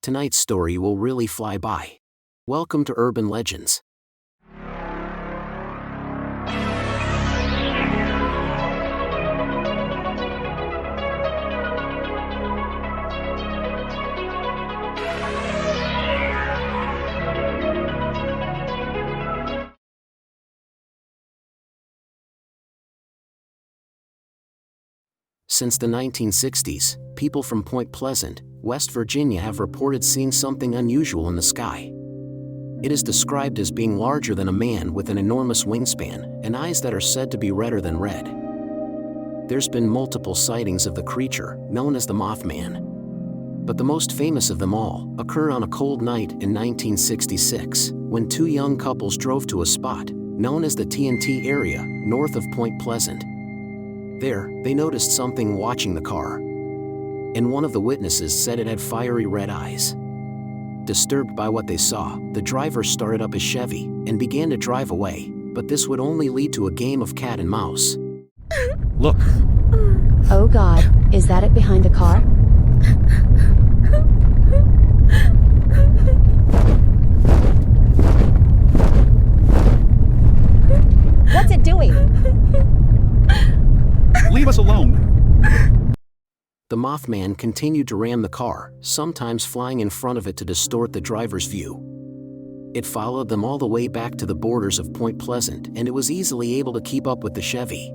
Tonight's story will really fly by. Welcome to Urban Legends. Since the 1960s, people from Point Pleasant, West Virginia have reported seeing something unusual in the sky. It is described as being larger than a man with an enormous wingspan and eyes that are said to be redder than red. There's been multiple sightings of the creature, known as the Mothman. But the most famous of them all occurred on a cold night in 1966, when two young couples drove to a spot known as the TNT area, north of Point Pleasant. There, they noticed something watching the car. And one of the witnesses said it had fiery red eyes. Disturbed by what they saw, the driver started up his Chevy and began to drive away, but this would only lead to a game of cat and mouse. Look! Oh God, is that it behind the car? What's it doing? Leave us alone! The Mothman continued to ram the car, sometimes flying in front of it to distort the driver's view. It followed them all the way back to the borders of Point Pleasant, and it was easily able to keep up with the Chevy.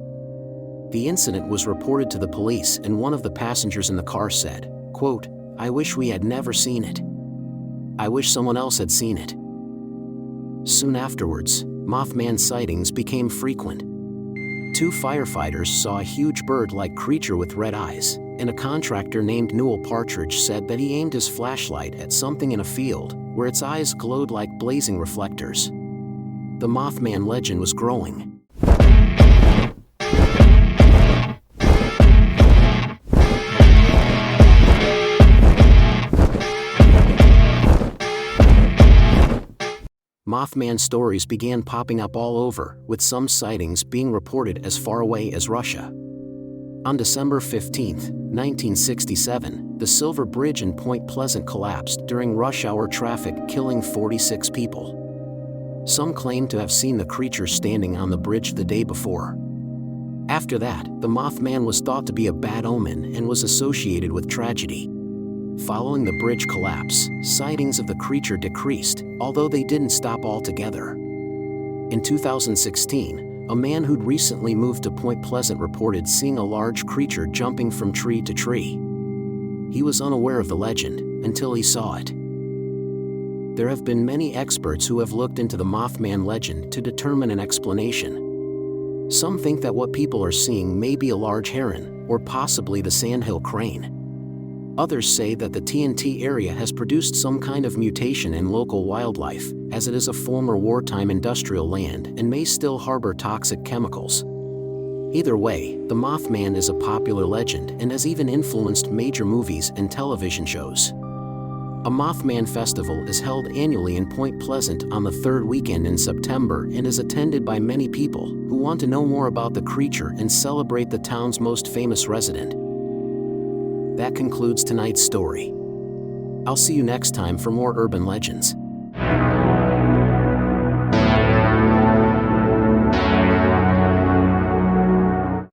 The incident was reported to the police, and one of the passengers in the car said, quote, "I wish we had never seen it. I wish someone else had seen it." Soon afterwards, Mothman sightings became frequent. Two firefighters saw a huge bird-like creature with red eyes, and a contractor named Newell Partridge said that he aimed his flashlight at something in a field, where its eyes glowed like blazing reflectors. The Mothman legend was growing. Mothman stories began popping up all over, with some sightings being reported as far away as Russia. On December 15, 1967, the Silver Bridge in Point Pleasant collapsed during rush hour traffic, killing 46 people. Some claim to have seen the creature standing on the bridge the day before. After that, the Mothman was thought to be a bad omen and was associated with tragedy. Following the bridge collapse, sightings of the creature decreased, although they didn't stop altogether. In 2016, a man who'd recently moved to Point Pleasant reported seeing a large creature jumping from tree to tree. He was unaware of the legend until he saw it. There have been many experts who have looked into the Mothman legend to determine an explanation. Some think that what people are seeing may be a large heron, or possibly the sandhill crane. Others say that the TNT area has produced some kind of mutation in local wildlife, as it is a former wartime industrial land and may still harbor toxic chemicals. Either way, the Mothman is a popular legend and has even influenced major movies and television shows. A Mothman festival is held annually in Point Pleasant on the third weekend in September and is attended by many people who want to know more about the creature and celebrate the town's most famous resident. That concludes tonight's story. I'll see you next time for more urban legends.